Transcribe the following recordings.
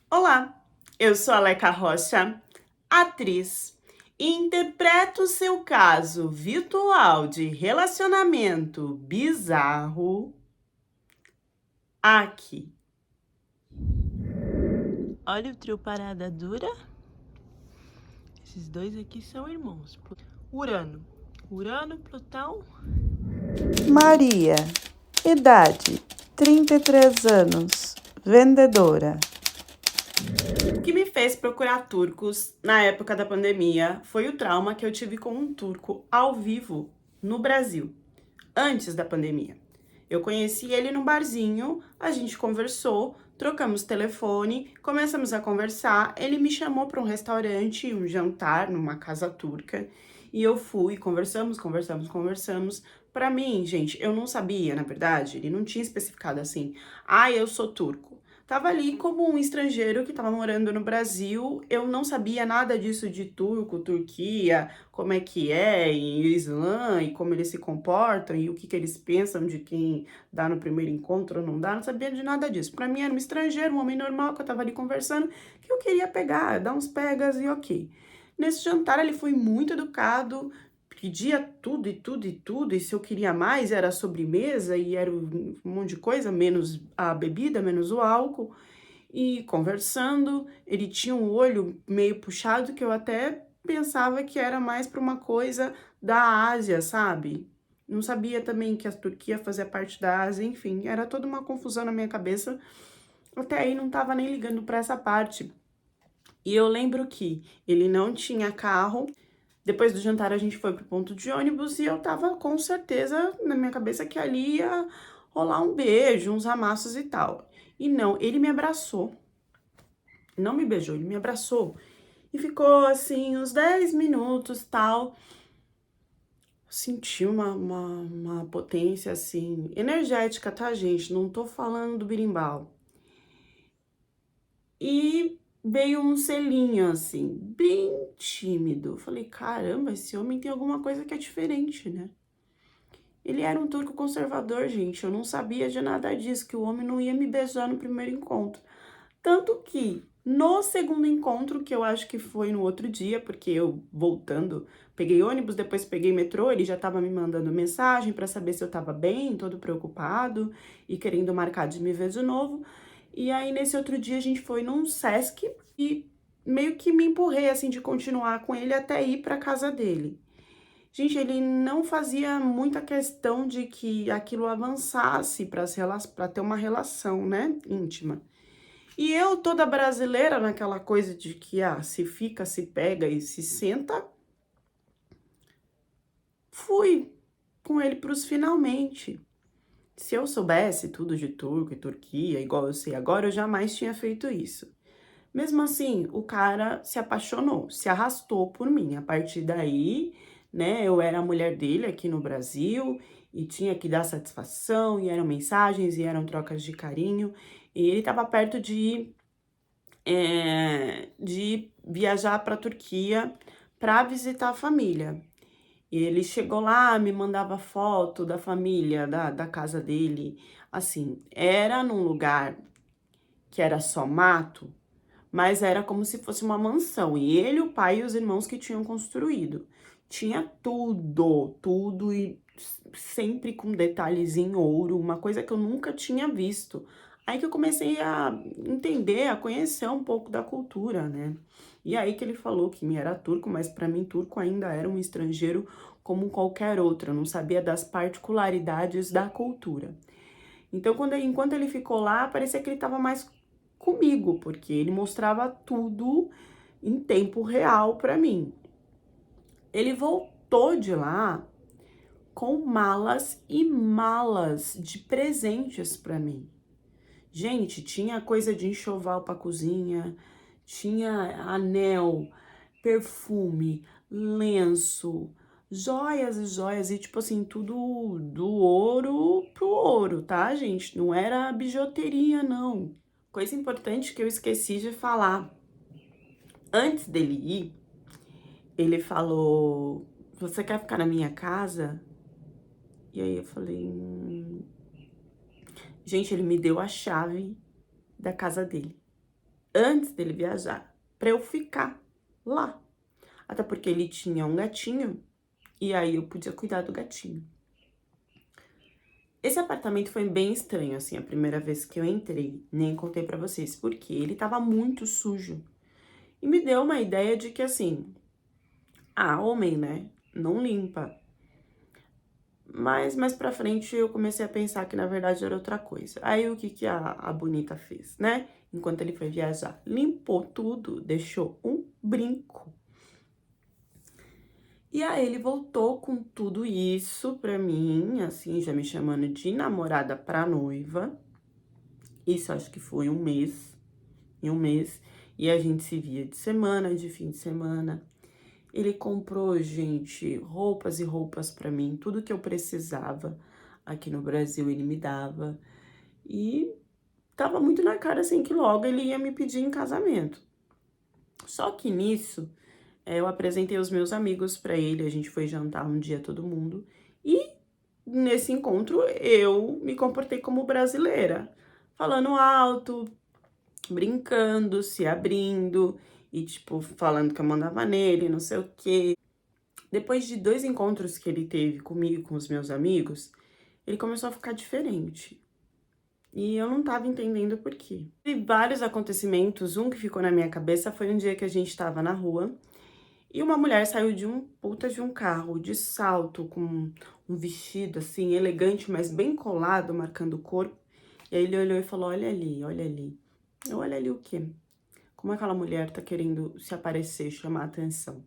Olá, eu sou a Leca Rocha, atriz, e interpreto o seu caso virtual de relacionamento bizarro aqui. Olha o trio Parada Dura. Esses dois aqui são irmãos. Urano, Plutão. Maria, idade 33 anos, vendedora. O que me fez procurar turcos na época da pandemia foi o trauma que eu tive com um turco ao vivo no Brasil, antes da pandemia. Eu conheci ele num barzinho, a gente conversou, trocamos telefone, começamos a conversar. Ele me chamou para um restaurante, um jantar numa casa turca, e eu fui, conversamos. Para mim, gente, eu não sabia, na verdade, ele não tinha especificado assim, eu sou turco. Tava ali como um estrangeiro que tava morando no Brasil, eu não sabia nada disso de turco, Turquia, como é que é, e Islã, e como eles se comportam, e o que eles pensam de quem dá no primeiro encontro ou não dá, não sabia de nada disso. Pra mim era um estrangeiro, um homem normal, que eu tava ali conversando, que eu queria pegar, dar uns pegas e ok. Nesse jantar ele foi muito educado, pedia tudo, e se eu queria mais era a sobremesa, e era um monte de coisa, menos a bebida, menos o álcool. E conversando, ele tinha um olho meio puxado que eu até pensava que era mais para uma coisa da Ásia, sabe? Não sabia também que a Turquia fazia parte da Ásia, enfim, era toda uma confusão na minha cabeça. Até aí não tava nem ligando para essa parte. E eu lembro que ele não tinha carro. Depois do jantar a gente foi pro ponto de ônibus e eu tava com certeza na minha cabeça que ali ia rolar um beijo, uns amassos e tal. E não, ele me abraçou. Não me beijou, ele me abraçou. E ficou assim, uns 10 minutos tal. Senti uma potência assim, energética, tá, gente? Não tô falando do birimbau. E veio um selinho assim, bem tímido. Falei, caramba, esse homem tem alguma coisa que é diferente, né? Ele era um turco conservador, gente. Eu não sabia de nada disso, que o homem não ia me beijar no primeiro encontro. Tanto que no segundo encontro, que eu acho que foi no outro dia, porque eu voltando, peguei ônibus, depois peguei metrô, ele já tava me mandando mensagem para saber se eu tava bem, todo preocupado e querendo marcar de me ver de novo. E aí nesse outro dia a gente foi num Sesc e meio que me empurrei assim de continuar com ele até ir para casa dele. Gente, ele não fazia muita questão de que aquilo avançasse para ter uma relação, né, íntima. E eu, toda brasileira, naquela coisa de que, se fica, se pega e se senta, fui com ele pros finalmente. Se eu soubesse tudo de turco e Turquia, igual eu sei agora, eu jamais tinha feito isso. Mesmo assim, o cara se apaixonou, se arrastou por mim. A partir daí, né, eu era a mulher dele aqui no Brasil e tinha que dar satisfação, e eram mensagens, e eram trocas de carinho. E ele estava perto de viajar para a Turquia para visitar a família. E ele chegou lá, me mandava foto da família, da casa dele. Assim, era num lugar que era só mato, mas era como se fosse uma mansão. E ele, o pai e os irmãos que tinham construído. Tinha tudo e sempre com detalhes em ouro, uma coisa que eu nunca tinha visto. Aí que eu comecei a entender, a conhecer um pouco da cultura, né? E aí que ele falou que me era turco, mas para mim turco ainda era um estrangeiro como qualquer outro, eu não sabia das particularidades da cultura. Então, enquanto ele ficou lá, parecia que ele estava mais comigo, porque ele mostrava tudo em tempo real para mim. Ele voltou de lá com malas e malas de presentes para mim. Gente, tinha coisa de enxoval para cozinha, tinha anel, perfume, lenço, joias e joias, e tipo assim, tudo do ouro pro ouro, tá, gente? Não era bijuteria, não. Coisa importante que eu esqueci de falar. Antes dele ir, ele falou: Você quer ficar na minha casa? E aí eu falei: Gente, ele me deu a chave da casa dele. antes dele viajar, pra eu ficar lá. Até porque ele tinha um gatinho, e aí eu podia cuidar do gatinho. Esse apartamento foi bem estranho, assim, a primeira vez que eu entrei. Nem contei pra vocês, porque ele tava muito sujo. E me deu uma ideia de que, assim, homem, né, não limpa. Mas mais pra frente eu comecei a pensar que na verdade era outra coisa. Aí o que que a Bonita fez, né? Enquanto ele foi viajar, limpou tudo, deixou um brinco. E aí ele voltou com tudo isso pra mim, assim, já me chamando de namorada pra noiva. Isso acho que foi em um mês. E a gente se via de semana, de fim de semana. Ele comprou, gente, roupas e roupas pra mim, tudo que eu precisava aqui no Brasil ele me dava. E tava muito na cara, assim, que logo ele ia me pedir em casamento. Só que nisso, eu apresentei os meus amigos pra ele, a gente foi jantar um dia todo mundo. E nesse encontro eu me comportei como brasileira, falando alto, brincando, se abrindo e, tipo, falando que eu mandava nele, não sei o quê. Depois de 2 encontros que ele teve comigo e com os meus amigos, ele começou a ficar diferente. E eu não tava entendendo por quê. E vários acontecimentos, um que ficou na minha cabeça foi um dia que a gente tava na rua e uma mulher saiu de um puta de um carro, de salto, com um vestido assim, elegante, mas bem colado, marcando o corpo. E aí ele olhou e falou: olha ali, olha ali. Eu, olha ali o quê? Como aquela mulher tá querendo se aparecer, chamar a atenção.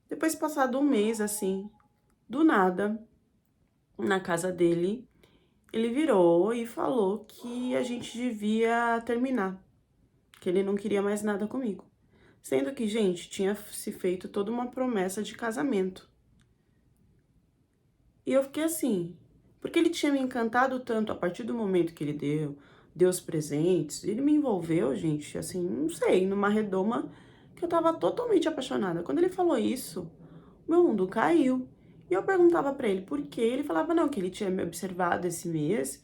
Depois, passado um mês, assim, do nada, na casa dele, ele virou e falou que a gente devia terminar, que ele não queria mais nada comigo. Sendo que, gente, tinha se feito toda uma promessa de casamento. E eu fiquei assim, porque ele tinha me encantado tanto a partir do momento que ele deu os presentes, ele me envolveu, gente, assim, não sei, numa redoma que eu tava totalmente apaixonada. Quando ele falou isso, meu mundo caiu. E eu perguntava pra ele por quê. Ele falava, não, que ele tinha me observado esse mês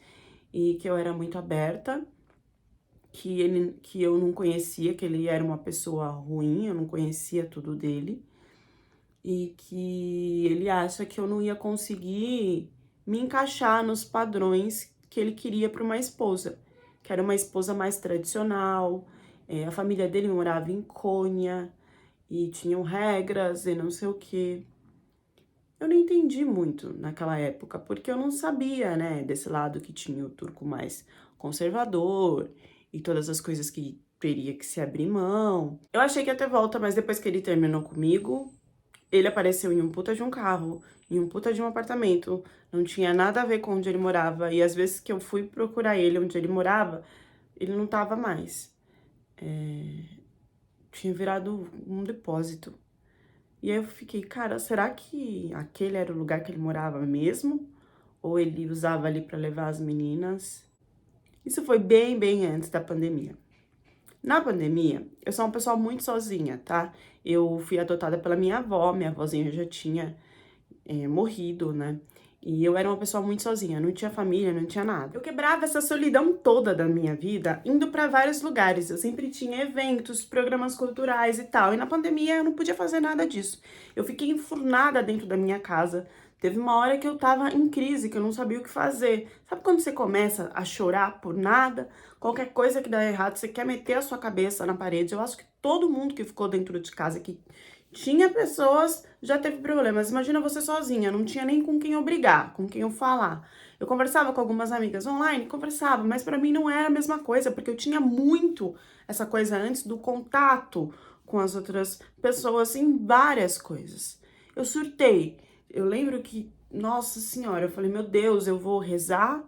e que eu era muito aberta, que eu não conhecia, que ele era uma pessoa ruim, eu não conhecia tudo dele. E que ele acha que eu não ia conseguir me encaixar nos padrões que ele queria para uma esposa. Que era uma esposa mais tradicional, a família dele morava em Cônia, e tinham regras e não sei o quê. Eu não entendi muito naquela época, porque eu não sabia, né, desse lado que tinha o turco mais conservador e todas as coisas que teria que se abrir mão. Eu achei que ia ter volta, mas depois que ele terminou comigo, ele apareceu em um puta de um carro, em um puta de um apartamento, não tinha nada a ver com onde ele morava, e às vezes que eu fui procurar ele onde ele morava, ele não tava mais. Tinha virado um depósito. E aí eu fiquei, cara, será que aquele era o lugar que ele morava mesmo? Ou ele usava ali pra levar as meninas? Isso foi bem antes da pandemia. Na pandemia, eu sou uma pessoa muito sozinha, tá? Eu fui adotada pela minha avózinha já tinha morrido, né? E eu era uma pessoa muito sozinha, não tinha família, não tinha nada. Eu quebrava essa solidão toda da minha vida indo pra vários lugares. Eu sempre tinha eventos, programas culturais e tal. E na pandemia eu não podia fazer nada disso. Eu fiquei enfurnada dentro da minha casa. Teve uma hora que eu tava em crise, que eu não sabia o que fazer. Sabe quando você começa a chorar por nada? Qualquer coisa que dá errado, você quer meter a sua cabeça na parede. Eu acho que todo mundo que ficou dentro de casa, que tinha pessoas, já teve problemas. Imagina você sozinha, não tinha nem com quem eu brigar, com quem eu falar. Eu conversava com algumas amigas online, conversava, mas pra mim não era a mesma coisa, porque eu tinha muito essa coisa antes do contato com as outras pessoas em várias coisas. Eu surtei. Eu lembro que, nossa senhora, eu falei, meu Deus, eu vou rezar,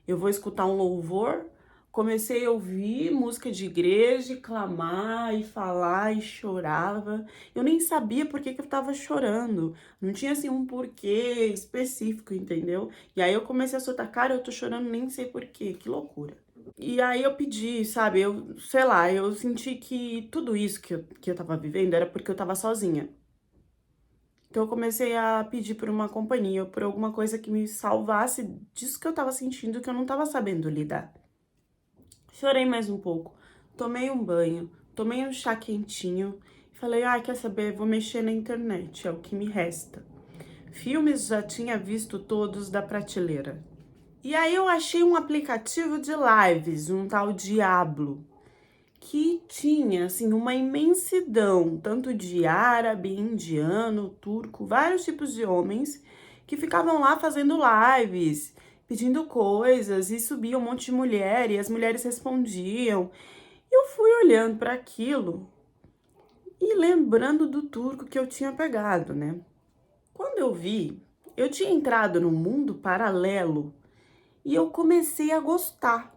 eu vou escutar um louvor. Comecei a ouvir música de igreja, e clamar, e falar, e chorava. Eu nem sabia por que que eu tava chorando. Não tinha, assim, um porquê específico, entendeu? E aí eu comecei a soltar, cara, eu tô chorando, nem sei por quê. Que loucura. E aí eu pedi, sabe, eu, sei lá, eu senti que tudo isso que eu tava vivendo era porque eu tava sozinha. Então eu comecei a pedir por uma companhia, por alguma coisa que me salvasse disso que eu tava sentindo, que eu não tava sabendo lidar. Chorei mais um pouco, tomei um banho, tomei um chá quentinho e falei, quer saber, vou mexer na internet, é o que me resta. Filmes já tinha visto todos da prateleira. E aí eu achei um aplicativo de lives, um tal Diablo, que tinha, assim, uma imensidão, tanto de árabe, indiano, turco, vários tipos de homens que ficavam lá fazendo lives, pedindo coisas, e subia um monte de mulher, e as mulheres respondiam. Eu fui olhando para aquilo e lembrando do turco que eu tinha pegado, né? Quando eu vi, eu tinha entrado num mundo paralelo e eu comecei a gostar.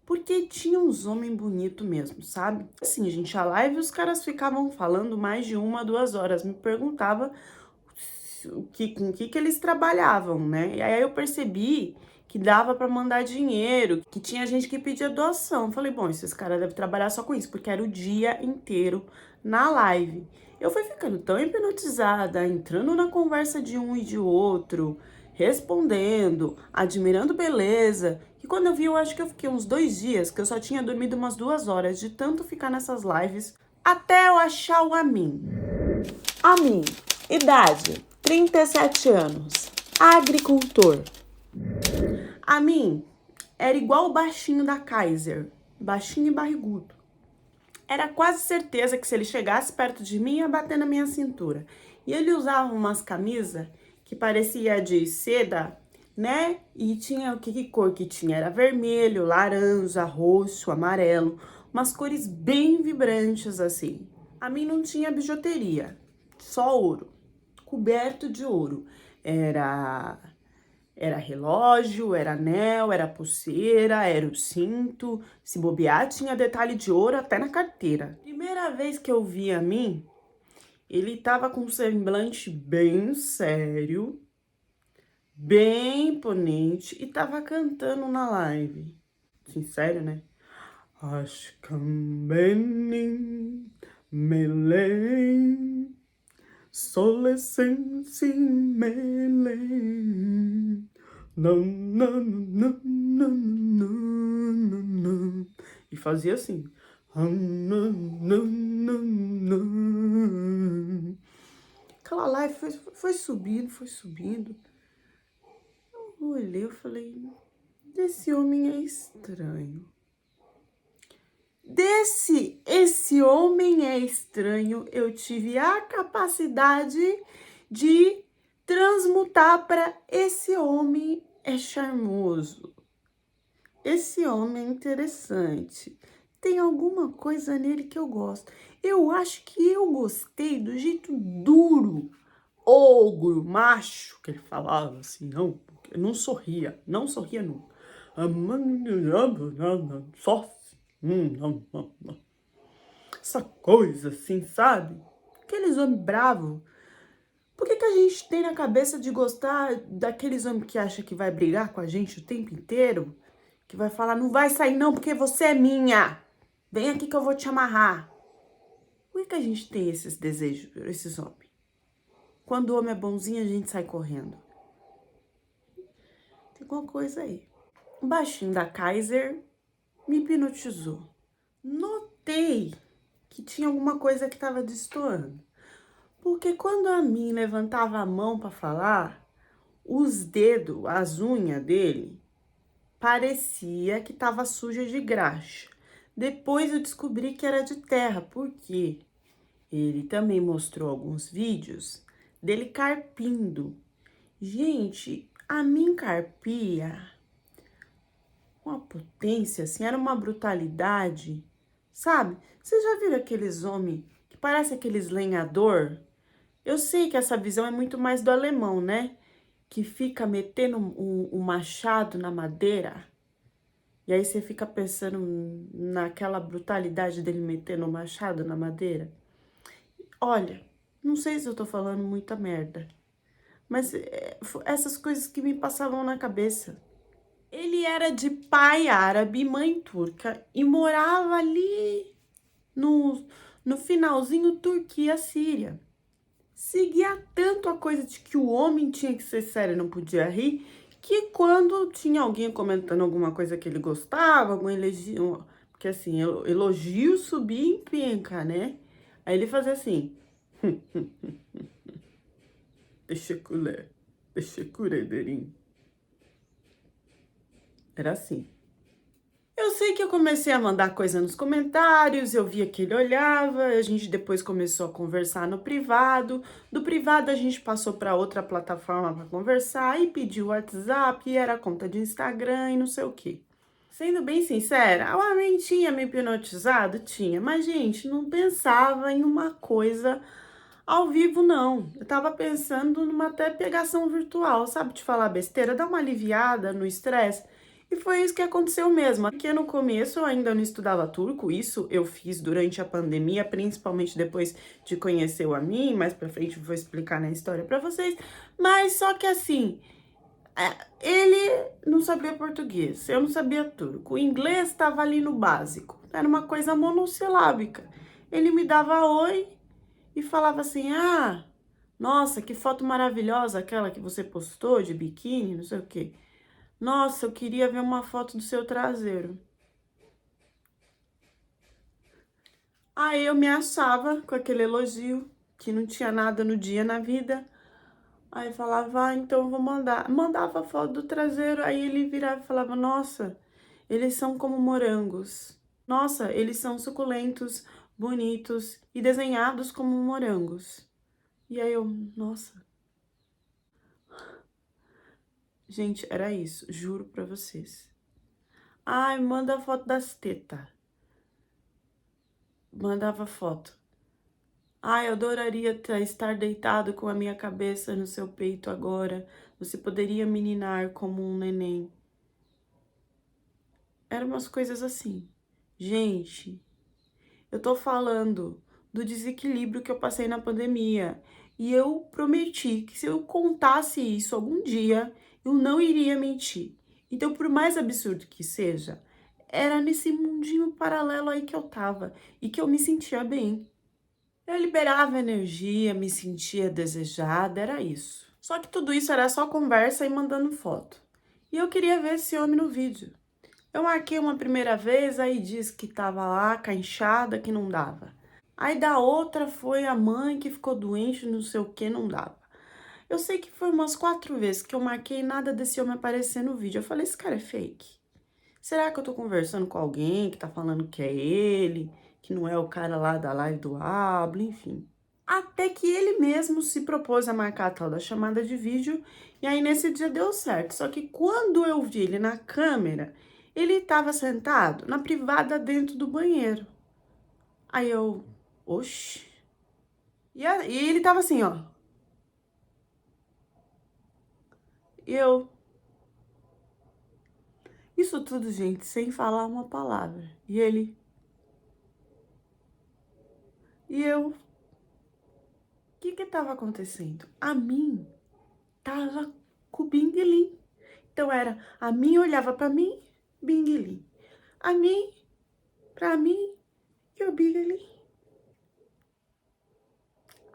Porque tinha uns homens bonitos mesmo, sabe? Assim, gente, a live os caras ficavam falando mais de 1, 2 horas. Me perguntava com o que eles trabalhavam, né? E aí eu percebi que dava pra mandar dinheiro, que tinha gente que pedia doação. Falei, bom, esses caras devem trabalhar só com isso, porque era o dia inteiro na live. Eu fui ficando tão hipnotizada, entrando na conversa de um e de outro, respondendo, admirando beleza, que quando eu vi, eu acho que eu fiquei uns 2 dias, que eu só tinha dormido umas 2 horas, de tanto ficar nessas lives, até eu achar o Amin. Amin, idade, 37 anos, agricultor. Amin era igual o baixinho da Kaiser, baixinho e barrigudo. Era quase certeza que se ele chegasse perto de mim, ia bater na minha cintura. E ele usava umas camisas que parecia de seda, né? E tinha, que cor que tinha? Era vermelho, laranja, roxo, amarelo. Umas cores bem vibrantes, assim. A mim não tinha bijuteria, só ouro, coberto de ouro. Era relógio, era anel, era pulseira, era o cinto. Se bobear, tinha detalhe de ouro até na carteira. Primeira vez que eu vi a mim, ele tava com um semblante bem sério, bem imponente, e tava cantando na live. Sincero, né? Aşkım benim meleğim, solesin sin meleğim. Não, não, não, não, não, não, não. E fazia assim. Não, não, não, não. Aquela live foi subindo, foi subindo. Eu olhei, eu falei, esse homem é estranho. Esse homem é estranho, eu tive a capacidade de transmutar para esse homem é charmoso. Esse homem é interessante. Tem alguma coisa nele que eu gosto. Eu acho que eu gostei do jeito duro, ogro, macho, que ele falava assim, não, não sorria nunca. Só não. Essa coisa assim, sabe? Aqueles homens bravos. Por que a gente tem na cabeça de gostar daqueles homens que acham que vai brigar com a gente o tempo inteiro? Que vai falar, não vai sair não, porque você é minha. Vem aqui que eu vou te amarrar. Por que a gente tem esses desejos, esses homens? Quando o homem é bonzinho, a gente sai correndo. Tem alguma coisa aí. O baixinho da Kaiser me hipnotizou. Notei que tinha alguma coisa que estava destoando. Porque quando a mim levantava a mão para falar, os dedos, as unhas dele, parecia que estava suja de graxa. Depois eu descobri que era de terra, porque ele também mostrou alguns vídeos dele carpindo. Gente, a mim carpia uma potência, assim, era uma brutalidade, sabe? Vocês já viram aqueles homens que parece aqueles lenhador? Eu sei que essa visão é muito mais do alemão, né? Que fica metendo um machado na madeira. E aí você fica pensando naquela brutalidade dele metendo o machado na madeira. Olha, não sei se eu tô falando muita merda, mas essas coisas que me passavam na cabeça. Ele era de pai árabe, mãe turca e morava ali no finalzinho Turquia-Síria. Seguia tanto a coisa de que o homem tinha que ser sério e não podia rir, que quando tinha alguém comentando alguma coisa que ele gostava, alguma elogio, Porque assim, elogio subia em penca, né? Aí ele fazia assim. Teşekkürler. Teşekkür ederim. Era assim. Eu sei que eu comecei a mandar coisa nos comentários, eu via que ele olhava, a gente depois começou a conversar no privado. Do privado a gente passou para outra plataforma para conversar e pediu WhatsApp, e era conta de Instagram e não sei o quê. Sendo bem sincera, o homem tinha me hipnotizado? Tinha, mas gente, não pensava em uma coisa ao vivo, não. Eu tava pensando numa até pegação virtual, sabe, de falar besteira, dar uma aliviada no estresse. E foi isso que aconteceu mesmo. Porque no começo eu ainda não estudava turco, isso eu fiz durante a pandemia, principalmente depois de conhecer o Amin, mais pra frente eu vou explicar na história pra vocês. Mas só que assim, ele não sabia português, eu não sabia turco. O inglês estava ali no básico, era uma coisa monossilábica. Ele me dava oi e falava assim: ah, nossa, que foto maravilhosa aquela que você postou de biquíni, não sei o quê. Nossa, eu queria ver uma foto do seu traseiro. Aí eu me achava com aquele elogio, que não tinha nada no dia na vida. Aí falava, ah, então eu vou mandar. Mandava a foto do traseiro, aí ele virava e falava, nossa, eles são como morangos. Nossa, eles são suculentos, bonitos e desenhados como morangos. E aí eu, nossa. Gente, era isso, juro pra vocês. Ai, manda a foto das tetas. Mandava foto. Ai, eu adoraria estar deitado com a minha cabeça no seu peito agora. Você poderia me ninar como um neném. Eram umas coisas assim. Gente, eu tô falando do desequilíbrio que eu passei na pandemia. E eu prometi que se eu contasse isso algum dia, eu não iria mentir. Então, por mais absurdo que seja, era nesse mundinho paralelo aí que eu tava e que eu me sentia bem. Eu liberava energia, me sentia desejada, era isso. Só que tudo isso era só conversa e mandando foto. E eu queria ver esse homem no vídeo. Eu marquei uma primeira vez, aí disse que tava lá, cainchada, que não dava. Aí da outra foi a mãe que ficou doente, não sei o que, não dava. Eu sei que foi umas 4 vezes que eu marquei nada desse homem aparecer no vídeo. Eu falei, esse cara é fake. Será que eu tô conversando com alguém que tá falando que é ele, que não é o cara lá da live do Hablo, enfim. Até que ele mesmo se propôs a marcar a tal da chamada de vídeo, e aí nesse dia deu certo. Só que quando eu vi ele na câmera, ele estava sentado na privada dentro do banheiro. Aí eu, oxi. E ele tava assim, ó. E eu, isso tudo, gente, sem falar uma palavra. E eu, o que tava acontecendo? A mim tava com o Bing Lee. Então era, a mim olhava pra mim, Bing Lee. A mim, pra mim e o Bing Lee.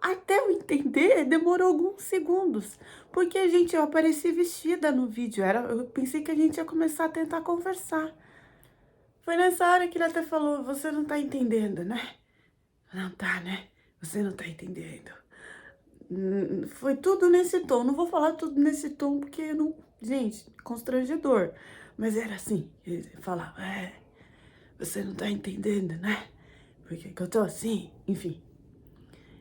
Até eu entender, demorou alguns segundos. Porque, gente, eu apareci vestida no vídeo. Eu pensei que a gente ia começar a tentar conversar. Foi nessa hora que ele até falou, você não tá entendendo, né? Não tá, né? Você não tá entendendo. Foi tudo nesse tom. Não vou falar tudo nesse tom, porque não... Gente, constrangedor. Mas era assim, ele falava, você não tá entendendo, né? Porque que eu tô assim, enfim.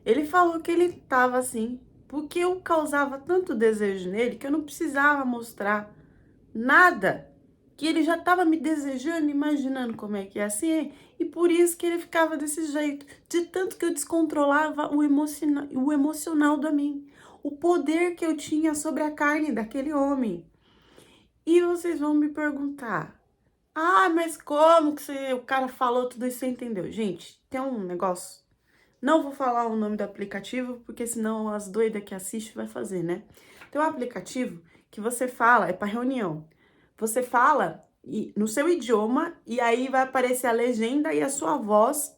Ele falou que ele tava assim, porque eu causava tanto desejo nele que eu não precisava mostrar nada. Que ele já tava me desejando, imaginando como é que ia ser, e por isso que ele ficava desse jeito. De tanto que eu descontrolava o emocional do mim. O poder que eu tinha sobre a carne daquele homem. E vocês vão me perguntar, ah, mas como que o cara falou tudo isso, você entendeu? Gente, tem um negócio. Não vou falar o nome do aplicativo, porque senão as doidas que assistem vai fazer, né? Tem um aplicativo que você fala, é para reunião. Você fala no seu idioma e aí vai aparecer a legenda e a sua voz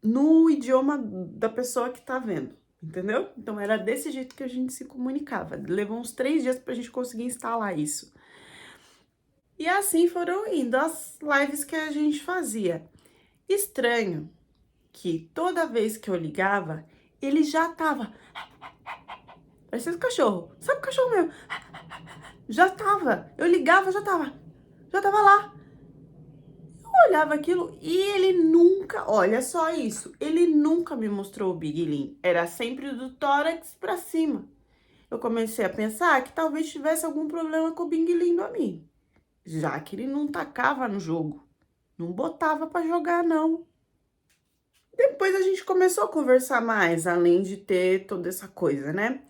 no idioma da pessoa que tá vendo, entendeu? Então era desse jeito que a gente se comunicava. Levou uns 3 dias pra gente conseguir instalar isso. E assim foram indo as lives que a gente fazia. Estranho que toda vez que eu ligava, ele já tava. Parecia esse cachorro. Sabe o cachorro meu? Já tava. Eu ligava, já tava. Já tava lá. Eu olhava aquilo e ele nunca. Olha só isso. Ele nunca me mostrou o Big Lean. Era sempre do tórax pra cima. Eu comecei a pensar que talvez tivesse algum problema com o Big Lean do amigo. Já que ele não tacava no jogo. Não botava pra jogar, não. Depois a gente começou a conversar mais, além de ter toda essa coisa, né?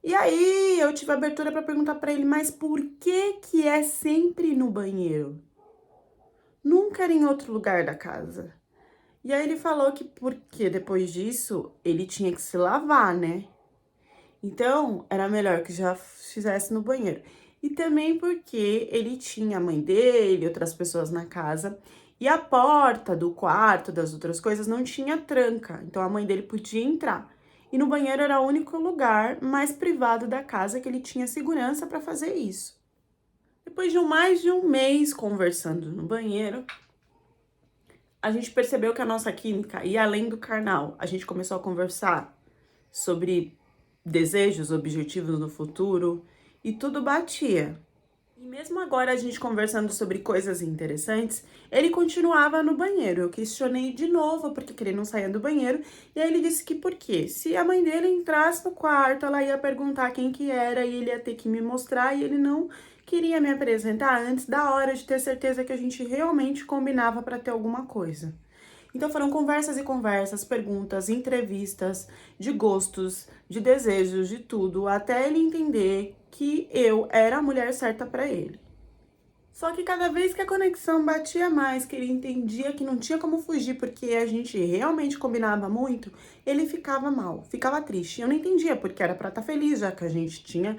E aí eu tive abertura para perguntar para ele, mas por que que é sempre no banheiro? Nunca era em outro lugar da casa. E aí ele falou que porque depois disso ele tinha que se lavar, né? Então era melhor que já fizesse no banheiro. E também porque ele tinha a mãe dele, outras pessoas na casa, e a porta do quarto, das outras coisas, não tinha tranca. Então a mãe dele podia entrar. E no banheiro era o único lugar mais privado da casa que ele tinha segurança para fazer isso. Depois de mais de um mês conversando no banheiro, a gente percebeu que a nossa química ia além do carnal. A gente começou a conversar sobre desejos, objetivos no futuro e tudo batia. E mesmo agora a gente conversando sobre coisas interessantes, ele continuava no banheiro. Eu questionei de novo porque ele não saía do banheiro, e aí ele disse que por quê? Se a mãe dele entrasse no quarto, ela ia perguntar quem que era e ele ia ter que me mostrar, e ele não queria me apresentar antes da hora de ter certeza que a gente realmente combinava para ter alguma coisa. Então foram conversas e conversas, perguntas, entrevistas, de gostos, de desejos, de tudo, até ele entender que eu era a mulher certa para ele. Só que cada vez que a conexão batia mais, que ele entendia que não tinha como fugir porque a gente realmente combinava muito, ele ficava mal, ficava triste. Eu não entendia porque era para estar feliz, já que a gente tinha,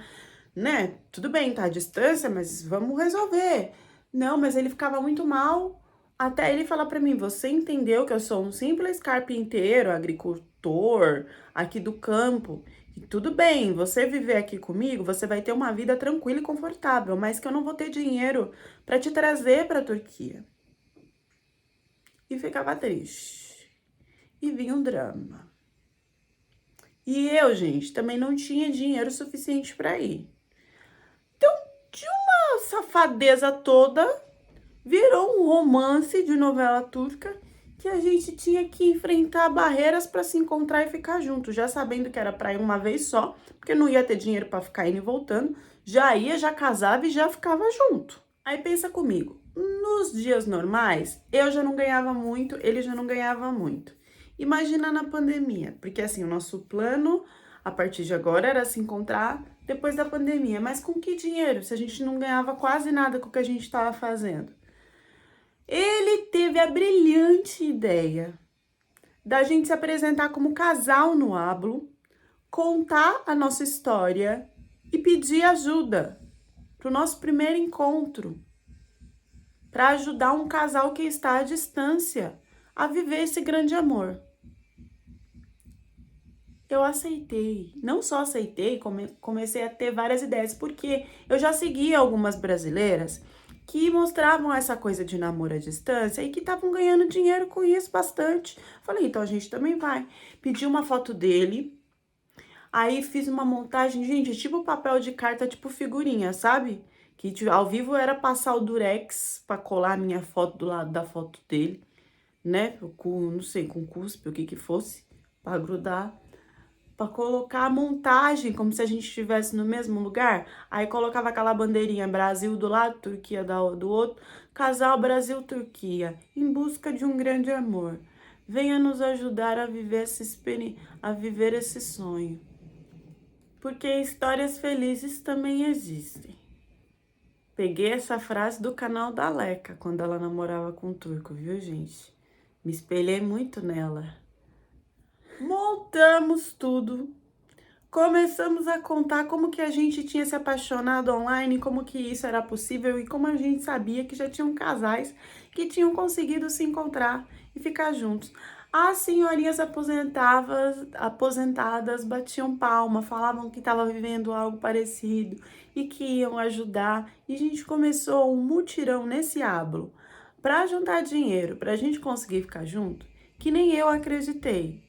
né? Tudo bem, tá à distância, mas vamos resolver. Não, mas ele ficava muito mal. Até ele falar para mim, você entendeu que eu sou um simples carpinteiro, agricultor, aqui do campo. E tudo bem, você viver aqui comigo, você vai ter uma vida tranquila e confortável, mas que eu não vou ter dinheiro para te trazer para a Turquia. E ficava triste. E vinha um drama. E eu, gente, também não tinha dinheiro suficiente para ir. Então, de uma safadeza toda, virou um romance de novela turca que a gente tinha que enfrentar barreiras para se encontrar e ficar junto, já sabendo que era para ir uma vez só, porque não ia ter dinheiro para ficar indo e voltando, já ia, já casava e já ficava junto. Aí pensa comigo, nos dias normais, eu já não ganhava muito, ele já não ganhava muito. Imagina na pandemia, porque assim, o nosso plano a partir de agora era se encontrar depois da pandemia, mas com que dinheiro, se a gente não ganhava quase nada com o que a gente estava fazendo? Ele teve a brilhante ideia da gente se apresentar como casal no Hablo, contar a nossa história e pedir ajuda para o nosso primeiro encontro, para ajudar um casal que está à distância a viver esse grande amor. Eu aceitei, não só aceitei, comecei a ter várias ideias, porque eu já seguia algumas brasileiras que mostravam essa coisa de namoro à distância e que estavam ganhando dinheiro com isso bastante. Falei, então a gente também vai. Pedi uma foto dele, aí fiz uma montagem, gente, tipo papel de carta, tipo figurinha, sabe? Que ao vivo era passar o durex pra colar a minha foto do lado da foto dele, né? Com, não sei, com cuspe, o que que fosse, pra grudar. Pra colocar a montagem, como se a gente estivesse no mesmo lugar. Aí colocava aquela bandeirinha Brasil do lado, Turquia do outro. Casal Brasil-Turquia, em busca de um grande amor. Venha nos ajudar a viver a viver esse sonho. Porque histórias felizes também existem. Peguei essa frase do canal da Leca, quando ela namorava com o turco, viu, gente? Me espelhei muito nela. Montamos tudo, começamos a contar como que a gente tinha se apaixonado online, como que isso era possível e como a gente sabia que já tinham casais que tinham conseguido se encontrar e ficar juntos. As senhorinhas aposentadas batiam palma, falavam que estava vivendo algo parecido e que iam ajudar. E a gente começou um mutirão nesse Hablo para juntar dinheiro, para a gente conseguir ficar junto, que nem eu acreditei.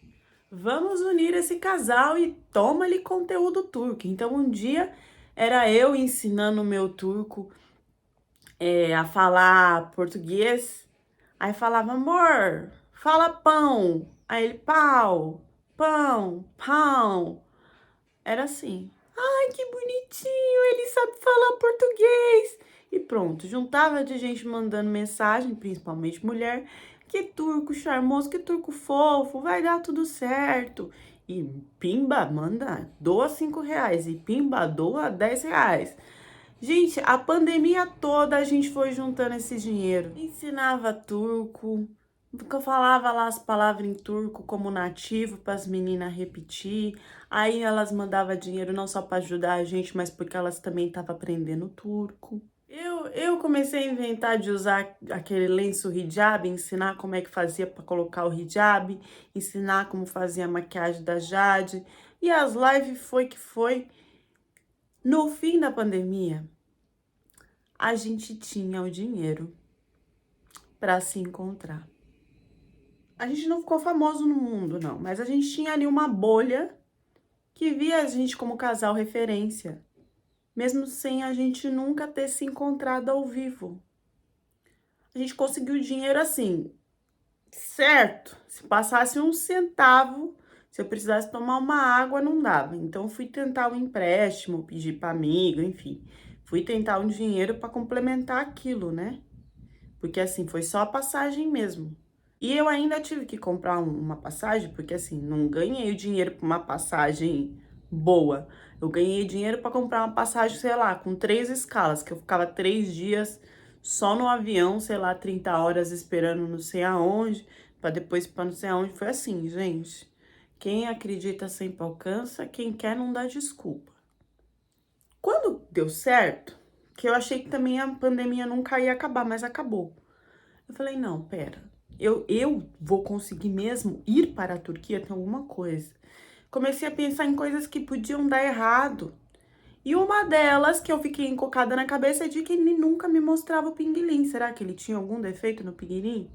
Vamos unir esse casal e toma-lhe conteúdo turco. Então, um dia era eu ensinando o meu turco a falar português. Aí falava, amor, fala pão. Aí ele, pau, pão, pão. Era assim. Ai, que bonitinho, ele sabe falar português. E pronto, juntava de gente mandando mensagem, principalmente mulher, que turco charmoso, que turco fofo, vai dar tudo certo. E pimba, manda, doa R$ 5. E pimba, doa R$ 10. Gente, a pandemia toda a gente foi juntando esse dinheiro. Ensinava turco, eu falava lá as palavras em turco como nativo para as meninas repetir. Aí elas mandavam dinheiro não só para ajudar a gente, mas porque elas também estavam aprendendo turco. Eu comecei a inventar de usar aquele lenço hijab, ensinar como é que fazia para colocar o hijab, ensinar como fazia a maquiagem da Jade. E as lives foi que foi. No fim da pandemia, a gente tinha o dinheiro para se encontrar. A gente não ficou famoso no mundo, não, mas a gente tinha ali uma bolha que via a gente como casal referência, mesmo sem a gente nunca ter se encontrado ao vivo. A gente conseguiu dinheiro assim, certo? Se passasse um centavo, se eu precisasse tomar uma água, não dava. Então, fui tentar um empréstimo, pedir para amigo, enfim. Fui tentar um dinheiro para complementar aquilo, né? Porque assim, foi só a passagem mesmo. E eu ainda tive que comprar uma passagem, porque assim, não ganhei o dinheiro para uma passagem boa. Eu ganhei dinheiro para comprar uma passagem, sei lá, com 3 escalas, que eu ficava 3 dias só no avião, sei lá, 30 horas esperando não sei aonde, para depois ir para não sei aonde. Foi assim, gente. Quem acredita sempre alcança, quem quer não dá desculpa. Quando deu certo, que eu achei que também a pandemia nunca ia acabar, mas acabou. Eu falei, não, pera, eu vou conseguir mesmo ir para a Turquia, tem alguma coisa. Comecei a pensar em coisas que podiam dar errado. E uma delas que eu fiquei encocada na cabeça é de que ele nunca me mostrava o pinguelim. Será que ele tinha algum defeito no pinguelim?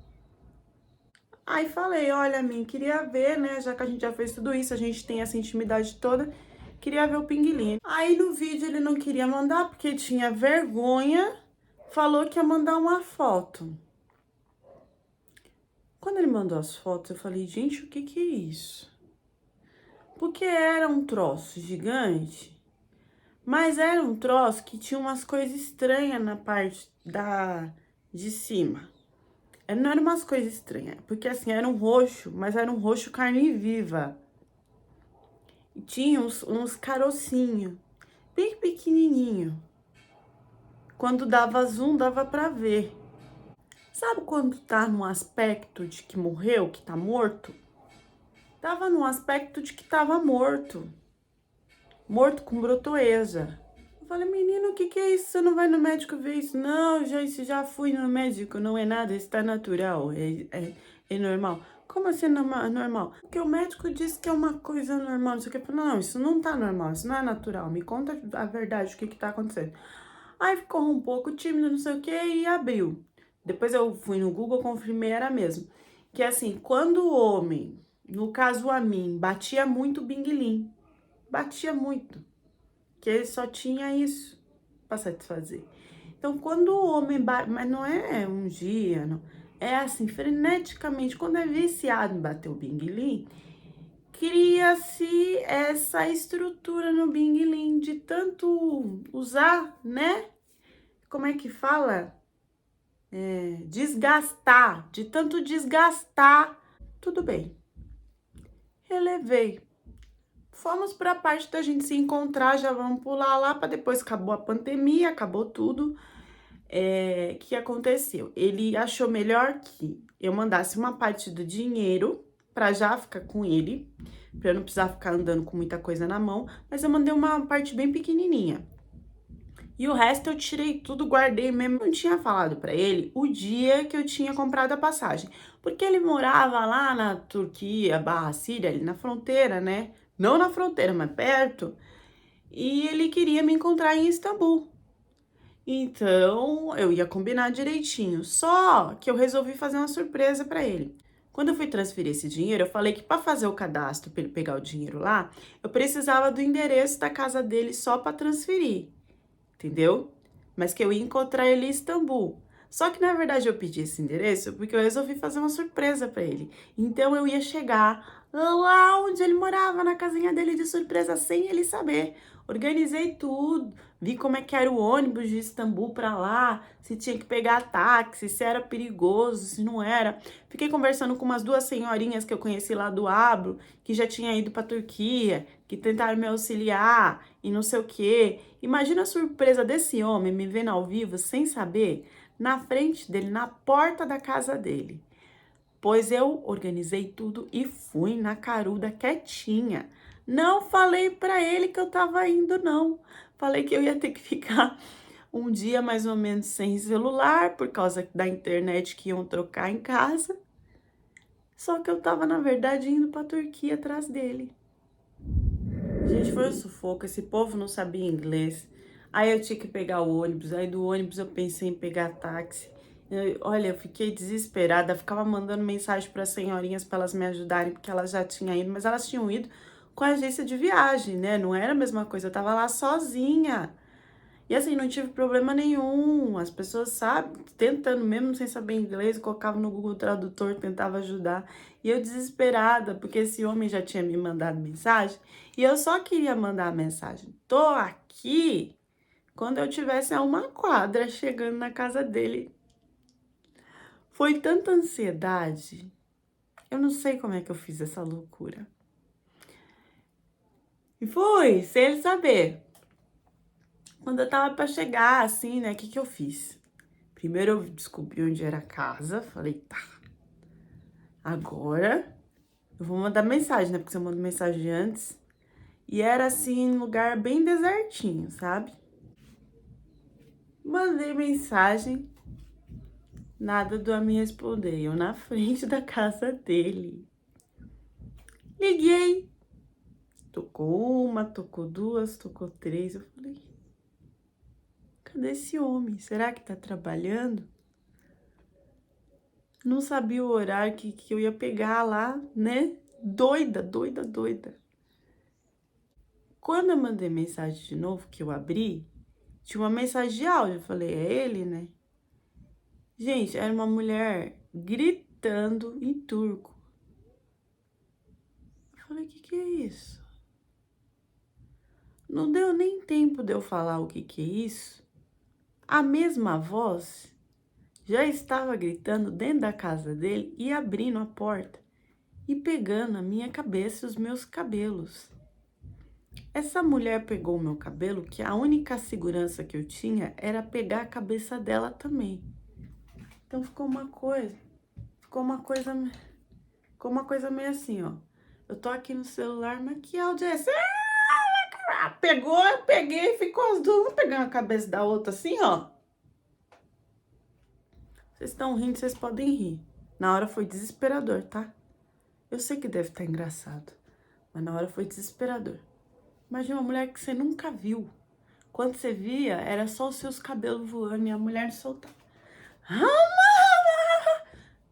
Aí falei, olha, mim, queria ver, né, já que a gente já fez tudo isso, a gente tem essa intimidade toda, queria ver o pinguelim. Aí no vídeo ele não queria mandar porque tinha vergonha, falou que ia mandar uma foto. Quando ele mandou as fotos, eu falei, gente, o que que é isso? Porque era um troço gigante, mas era um troço que tinha umas coisas estranhas na parte de cima. Não eram umas coisas estranhas, porque assim, era um roxo, mas era um roxo carne viva. E tinha uns carocinhos, bem pequenininho. Quando dava zoom, dava pra ver. Sabe quando tá num aspecto de que morreu, que tá morto? Tava num aspecto de que tava morto. Morto com brotoesa. Eu falei, menino, o que que é isso? Você não vai no médico ver isso? Não, já fui no médico, não é nada, está natural, é normal. Como assim normal? Porque o médico disse que é uma coisa normal, não sei o que. Eu falei, não, isso não tá normal, isso não é natural. Me conta a verdade, o que que tá acontecendo. Aí ficou um pouco tímido, não sei o que, e abriu. Depois eu fui no Google, confirmei, era mesmo. Que assim, quando o homem, no caso a mim, batia muito o binguelim, batia muito, que ele só tinha isso para satisfazer. Então, quando o homem bate, mas não é um dia, não, é assim, freneticamente, quando é viciado em bater o binguelim, cria-se essa estrutura no binguelim de tanto usar, né? Como é que fala? Desgastar, de tanto desgastar. Tudo bem, relevei. Fomos para a parte da gente se encontrar, já vamos pular lá para depois. Acabou a pandemia, acabou tudo. Que aconteceu? Ele achou melhor que eu mandasse uma parte do dinheiro para já ficar com ele, para eu não precisar ficar andando com muita coisa na mão, mas eu mandei uma parte bem pequenininha. E o resto eu tirei tudo, guardei mesmo. Não tinha falado pra ele o dia que eu tinha comprado a passagem. Porque ele morava lá na Turquia, barra Síria, ali na fronteira, né? Não na fronteira, mas perto. E ele queria me encontrar em Istambul. Então, eu ia combinar direitinho. Só que eu resolvi fazer uma surpresa pra ele. Quando eu fui transferir esse dinheiro, eu falei que para fazer o cadastro, para ele pegar o dinheiro lá, eu precisava do endereço da casa dele só para transferir, entendeu? Mas que eu ia encontrar ele em Istambul. Só que na verdade eu pedi esse endereço porque eu resolvi fazer uma surpresa para ele. Então eu ia chegar lá onde ele morava, na casinha dele de surpresa, sem ele saber. Organizei tudo, vi como é que era o ônibus de Istambul para lá, se tinha que pegar táxi, se era perigoso, se não era. Fiquei conversando com umas duas senhorinhas que eu conheci lá do Abro, que já tinha ido para Turquia, que tentaram me auxiliar e não sei o quê. Imagina a surpresa desse homem me vendo ao vivo sem saber, na frente dele, na porta da casa dele. Pois eu organizei tudo e fui na caruda quietinha. Não falei para ele que eu tava indo, não. Falei que eu ia ter que ficar um dia mais ou menos sem celular por causa da internet que iam trocar em casa. Só que eu tava, na verdade, indo pra Turquia atrás dele. Gente, foi um sufoco. Esse povo não sabia inglês. Aí eu tinha que pegar o ônibus. Aí do ônibus eu pensei em pegar táxi. Olha, eu fiquei desesperada. Ficava mandando mensagem para as senhorinhas para elas me ajudarem, porque elas já tinham ido. Mas elas tinham ido com a agência de viagem, né? Não era a mesma coisa. Eu tava lá sozinha. E assim, não tive problema nenhum. As pessoas, sabe, tentando mesmo sem saber inglês, colocava no Google Tradutor, tentava ajudar. E eu desesperada, porque esse homem já tinha me mandado mensagem. E eu só queria mandar a mensagem: tô aqui, quando eu tivesse a uma quadra chegando na casa dele. Foi tanta ansiedade. Eu não sei como é que eu fiz essa loucura. E foi, sem ele saber. Quando eu tava pra chegar, assim, né, o que eu fiz? Primeiro eu descobri onde era a casa, falei, tá, agora eu vou mandar mensagem, né, porque você manda mensagem antes. E era, assim, um lugar bem desertinho, sabe? Mandei mensagem, nada do a me responder, eu na frente da casa dele. Liguei, tocou uma, tocou duas, tocou três, eu falei, cadê esse homem? Será que tá trabalhando? Não sabia o horário que eu ia pegar lá, né? Doida, doida, doida. Quando eu mandei mensagem de novo, que eu abri, tinha uma mensagem de áudio. Eu falei, é ele, né? Gente, era uma mulher gritando em turco. Eu falei, o que é isso? Não deu nem tempo de eu falar o que é isso. A mesma voz já estava gritando dentro da casa dele e abrindo a porta e pegando a minha cabeça e os meus cabelos. Essa mulher pegou o meu cabelo, que a única segurança que eu tinha era pegar a cabeça dela também. Então ficou uma coisa meio assim, ó. Eu tô aqui no celular, mas que áudio é esse? Pegou, eu peguei, ficou as duas pegando a cabeça da outra assim, ó. Vocês estão rindo, vocês podem rir. Na hora foi desesperador, tá? Eu sei que deve estar engraçado, mas na hora foi desesperador. Imagina uma mulher que você nunca viu. Quando você via, era só os seus cabelos voando e a mulher soltava.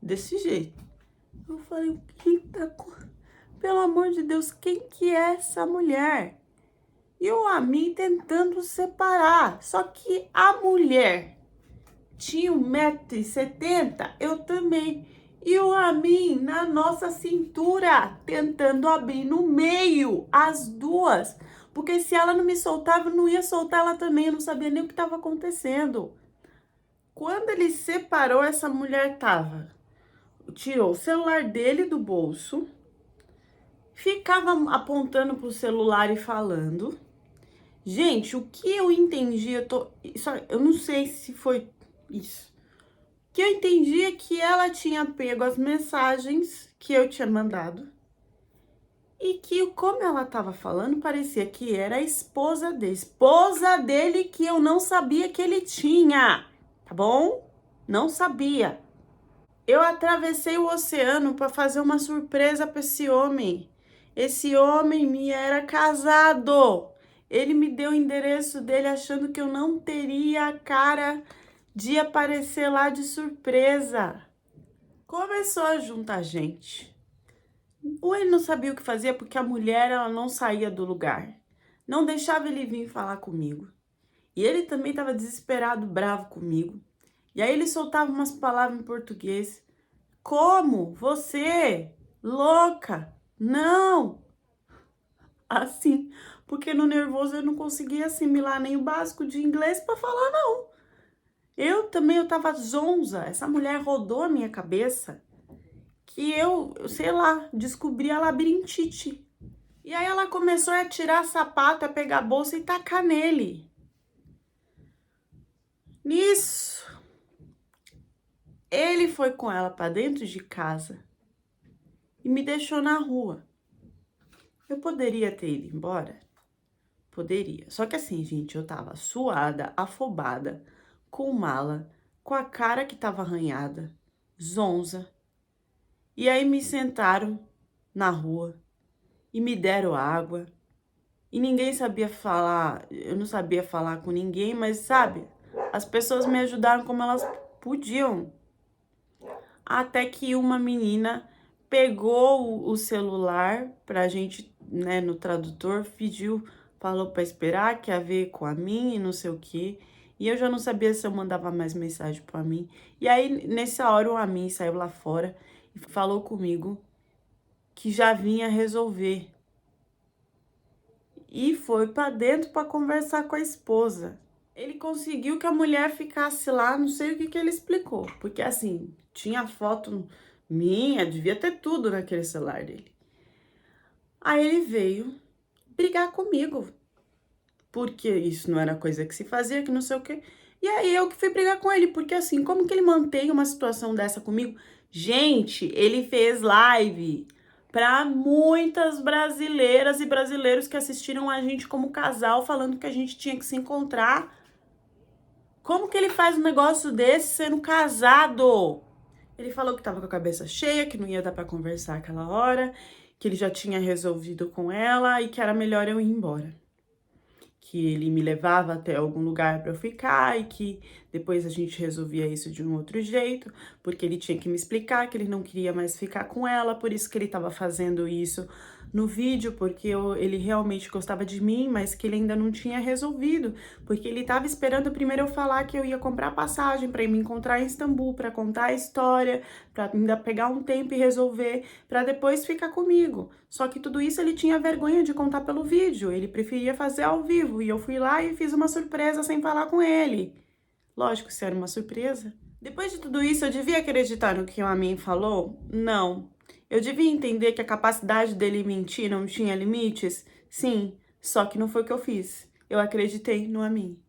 Desse jeito. Eu falei, o que tá... Pelo amor de Deus, quem que é essa mulher? E o Amin tentando separar. Só que a mulher tinha 1,70 m, eu também. E o Amin na nossa cintura, tentando abrir no meio, as duas. Porque se ela não me soltava, eu não ia soltar ela também. Eu não sabia nem o que estava acontecendo. Quando ele separou, essa mulher tirou o celular dele do bolso, ficava apontando pro celular e falando. Gente, o que eu entendi, eu não sei se foi isso. O que eu entendi é que ela tinha pego as mensagens que eu tinha mandado E que, como ela estava falando, parecia que era a esposa dele que eu não sabia que ele tinha, tá bom? Não sabia. Eu atravessei o oceano para fazer uma surpresa para esse homem. Esse homem me era casado. Ele me deu o endereço dele achando que eu não teria a cara de aparecer lá de surpresa. Começou a juntar gente. Ou ele não sabia o que fazia porque a mulher ela não saía do lugar. Não deixava ele vir falar comigo. E ele também estava desesperado, bravo comigo. E aí ele soltava umas palavras em português. Como? Você? Louca? Não! Assim, porque no nervoso eu não conseguia assimilar nem o básico de inglês para falar, não. Eu tava zonza. Essa mulher rodou a minha cabeça que eu, sei lá, descobri a labirintite. E aí ela começou a tirar sapato, a pegar a bolsa e tacar nele. Nisso, ele foi com ela para dentro de casa e me deixou na rua. Eu poderia ter ido embora? Poderia. Só que assim, gente, eu tava suada, afobada, com mala, com a cara que tava arranhada, zonza. E aí me sentaram na rua e me deram água. E ninguém sabia falar, eu não sabia falar com ninguém, mas sabe, as pessoas me ajudaram como elas podiam. Até que uma menina pegou o celular pra gente, né, no tradutor, pediu, falou pra esperar, que ia ver com a mim e não sei o quê. E eu já não sabia se eu mandava mais mensagem pra mim. E aí, nessa hora, o Amin saiu lá fora e falou comigo que já vinha resolver. E foi pra dentro pra conversar com a esposa. Ele conseguiu que a mulher ficasse lá, não sei o que que ele explicou. Porque assim, tinha foto minha, devia ter tudo naquele celular dele. Aí ele veio brigar comigo. Porque isso não era coisa que se fazia, que não sei o quê. E aí eu que fui brigar com ele. Porque assim, como que ele mantém uma situação dessa comigo? Gente, ele fez live para muitas brasileiras e brasileiros que assistiram a gente como casal, falando que a gente tinha que se encontrar. Como que ele faz um negócio desse sendo casado? Ele falou que tava com a cabeça cheia, que não ia dar pra conversar aquela hora, que ele já tinha resolvido com ela e que era melhor eu ir embora. Que ele me levava até algum lugar para eu ficar e que depois a gente resolvia isso de um outro jeito, porque ele tinha que me explicar que ele não queria mais ficar com ela, por isso que ele estava fazendo isso no vídeo, porque ele realmente gostava de mim, mas que ele ainda não tinha resolvido, porque ele estava esperando primeiro eu falar que eu ia comprar passagem para ir me encontrar em Istambul, para contar a história, para ainda pegar um tempo e resolver, para depois ficar comigo. Só que tudo isso ele tinha vergonha de contar pelo vídeo, ele preferia fazer ao vivo, e eu fui lá e fiz uma surpresa sem falar com ele. Lógico, se era uma surpresa. Depois de tudo isso, eu devia acreditar no que o Amin falou? Não. Eu devia entender que a capacidade dele mentir não tinha limites? Sim, só que não foi o que eu fiz. Eu acreditei no Amin.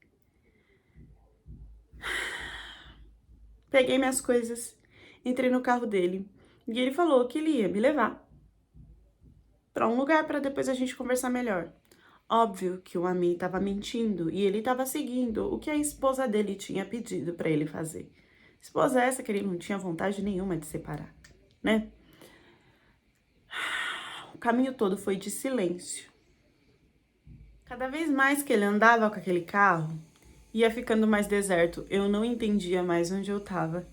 Peguei minhas coisas, entrei no carro dele e ele falou que ele ia me levar para um lugar para depois a gente conversar melhor. Óbvio que o Amin estava mentindo e ele estava seguindo o que a esposa dele tinha pedido para ele fazer. Esposa essa que ele não tinha vontade nenhuma de separar, né? O caminho todo foi de silêncio. Cada vez mais que ele andava com aquele carro, ia ficando mais deserto. Eu não entendia mais onde eu estava.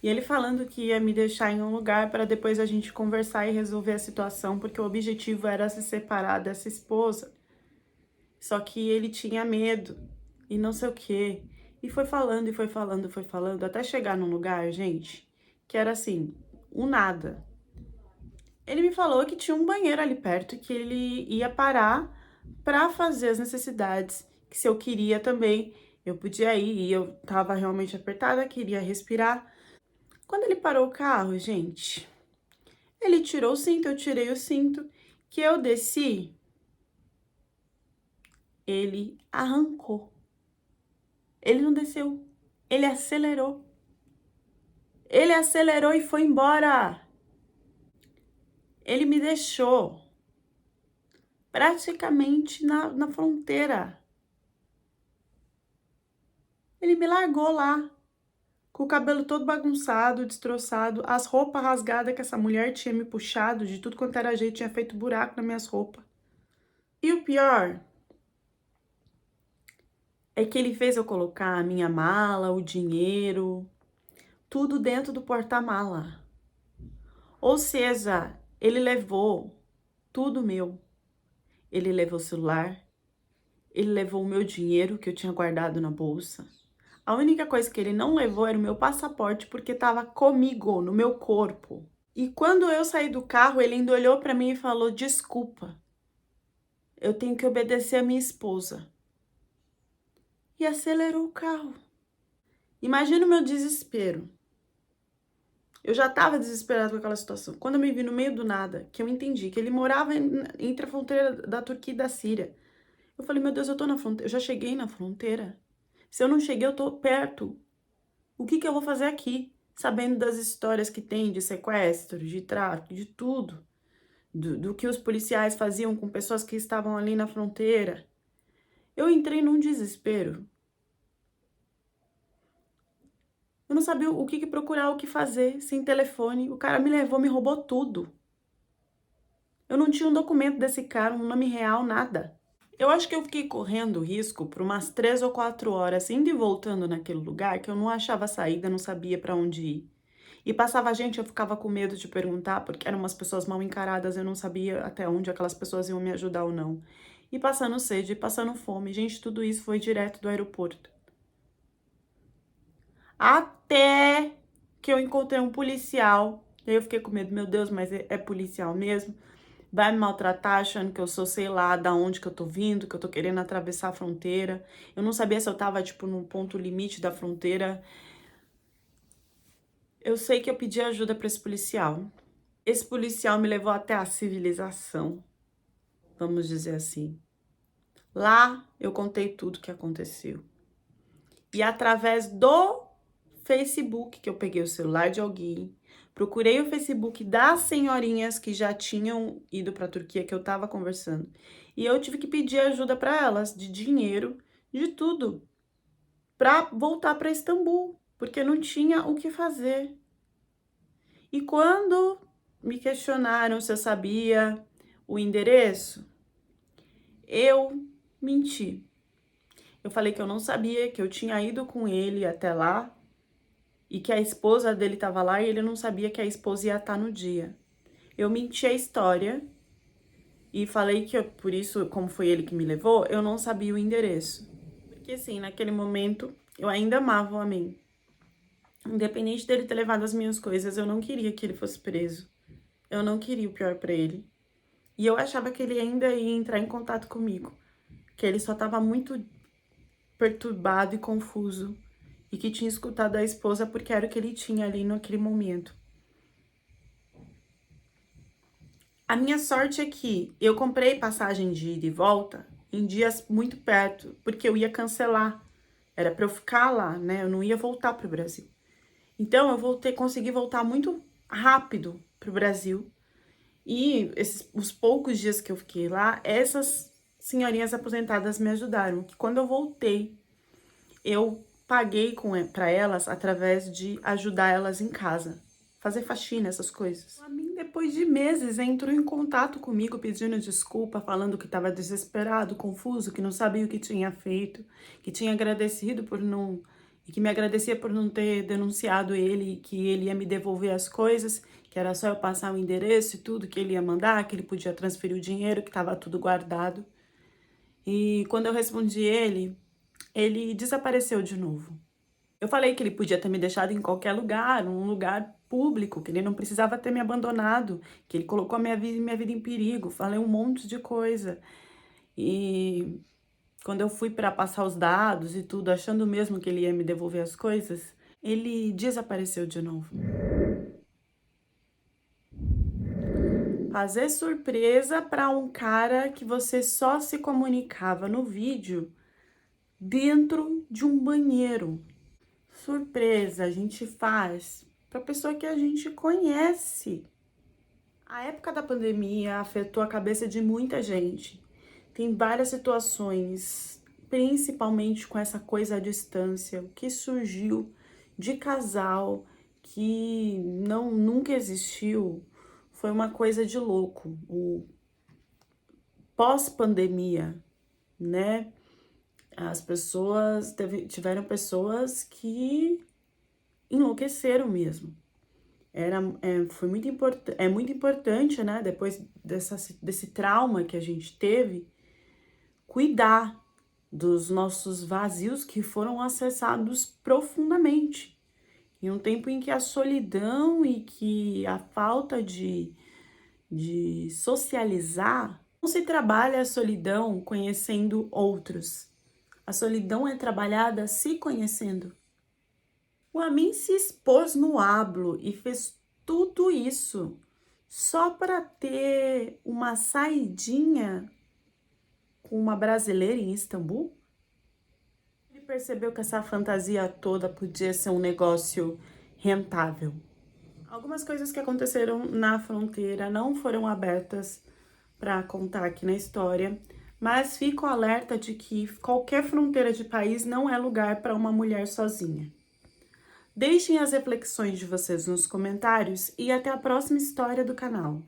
E ele falando que ia me deixar em um lugar para depois a gente conversar e resolver a situação, porque o objetivo era se separar dessa esposa. Só que ele tinha medo e não sei o quê. E foi falando, e foi falando, foi falando, até chegar num lugar, gente, que era assim, o nada. Ele me falou que tinha um banheiro ali perto e que ele ia parar para fazer as necessidades, que se eu queria também, eu podia ir, e eu tava realmente apertada, queria respirar. Quando ele parou o carro, gente, ele tirou o cinto, eu tirei o cinto, que eu desci, ele arrancou. Ele não desceu, ele acelerou. Ele acelerou e foi embora. Ele me deixou praticamente na fronteira. Ele me largou lá, com o cabelo todo bagunçado, destroçado, as roupas rasgadas que essa mulher tinha me puxado, de tudo quanto era jeito, tinha feito buraco nas minhas roupas. E o pior é que ele fez eu colocar a minha mala, o dinheiro, tudo dentro do porta-mala. Ou seja, ele levou tudo meu. Ele levou o celular, ele levou o meu dinheiro que eu tinha guardado na bolsa. A única coisa que ele não levou era o meu passaporte, porque estava comigo, no meu corpo. E quando eu saí do carro, ele ainda olhou para mim e falou: desculpa, eu tenho que obedecer a minha esposa. E acelerou o carro. Imagina o meu desespero. Eu já estava desesperada com aquela situação. Quando eu me vi no meio do nada, que eu entendi que ele morava entre a fronteira da Turquia e da Síria. Eu falei: meu Deus, eu tô na fronteira, eu já cheguei na fronteira. Se eu não cheguei, eu tô perto. O que que eu vou fazer aqui? Sabendo das histórias que tem de sequestro, de tráfico, de tudo. Do que os policiais faziam com pessoas que estavam ali na fronteira. Eu entrei num desespero. Eu não sabia o que procurar, o que fazer, sem telefone. O cara me levou, me roubou tudo. Eu não tinha um documento desse cara, um nome real, nada. Eu acho que eu fiquei correndo risco por umas 3 ou 4 horas, indo e voltando naquele lugar, que eu não achava saída, não sabia pra onde ir. E passava gente, eu ficava com medo de perguntar, porque eram umas pessoas mal encaradas, eu não sabia até onde aquelas pessoas iam me ajudar ou não. E passando sede, passando fome. Gente, tudo isso foi direto do aeroporto. Até que eu encontrei um policial. E aí eu fiquei com medo, meu Deus, mas é policial mesmo? Vai me maltratar achando que eu sou, sei lá, da onde que eu tô vindo, que eu tô querendo atravessar a fronteira. Eu não sabia se eu tava, tipo, no ponto limite da fronteira. Eu sei que eu pedi ajuda pra esse policial. Esse policial me levou até a civilização, vamos dizer assim. Lá eu contei tudo que aconteceu. E através do Facebook, que eu peguei o celular de alguém, procurei o Facebook das senhorinhas que já tinham ido para a Turquia, que eu tava conversando. E eu tive que pedir ajuda para elas, de dinheiro, de tudo, para voltar para Istambul, porque não tinha o que fazer. E quando me questionaram se eu sabia o endereço, eu menti. Eu falei que eu não sabia, que eu tinha ido com ele até lá e que a esposa dele estava lá e ele não sabia que a esposa ia estar no dia. Eu menti a história e falei que, por isso, como foi ele que me levou, eu não sabia o endereço. Porque, assim, naquele momento, eu ainda amava o Amin. Independente dele ter levado as minhas coisas, eu não queria que ele fosse preso. Eu não queria o pior pra ele. E eu achava que ele ainda ia entrar em contato comigo. Que ele só tava muito perturbado e confuso. E que tinha escutado a esposa porque era o que ele tinha ali naquele momento. A minha sorte é que eu comprei passagem de ida e volta em dias muito perto, porque eu ia cancelar. Era para eu ficar lá, né? Eu não ia voltar para o Brasil. Então eu consegui voltar muito rápido para o Brasil. E os poucos dias que eu fiquei lá, essas senhorinhas aposentadas me ajudaram. Que quando eu voltei, eu paguei para elas através de ajudar elas em casa, fazer faxina, essas coisas. A mim, depois de meses, entrou em contato comigo pedindo desculpa, falando que estava desesperado, confuso, que não sabia o que tinha feito, que tinha agradecido por não... e que me agradecia por não ter denunciado ele, que ele ia me devolver as coisas, que era só eu passar o endereço e tudo, que ele ia mandar, que ele podia transferir o dinheiro, que estava tudo guardado. E quando eu respondi ele desapareceu de novo. Eu falei que ele podia ter me deixado em qualquer lugar, num lugar público, que ele não precisava ter me abandonado, que ele colocou a minha vida em perigo. Falei um monte de coisa. E quando eu fui para passar os dados e tudo, achando mesmo que ele ia me devolver as coisas, ele desapareceu de novo. Fazer surpresa para um cara que você só se comunicava no vídeo dentro de um banheiro. Surpresa a gente faz para pessoa que a gente conhece. A época da pandemia afetou a cabeça de muita gente. Tem várias situações, principalmente com essa coisa à distância, o que surgiu de casal que não nunca existiu. Foi uma coisa de louco. O pós-pandemia, né? As pessoas tiveram pessoas que enlouqueceram mesmo. Foi muito é muito importante, né? Depois desse trauma que a gente teve, cuidar dos nossos vazios que foram acessados profundamente. Em um tempo em que a solidão e que a falta de socializar, não se trabalha a solidão conhecendo outros. A solidão é trabalhada se conhecendo. O Amin se expôs no Hablo e fez tudo isso só para ter uma saidinha com uma brasileira em Istambul? Ele percebeu que essa fantasia toda podia ser um negócio rentável. Algumas coisas que aconteceram na fronteira não foram abertas para contar aqui na história, mas fico alerta de que qualquer fronteira de país não é lugar para uma mulher sozinha. Deixem as reflexões de vocês nos comentários e até a próxima história do canal.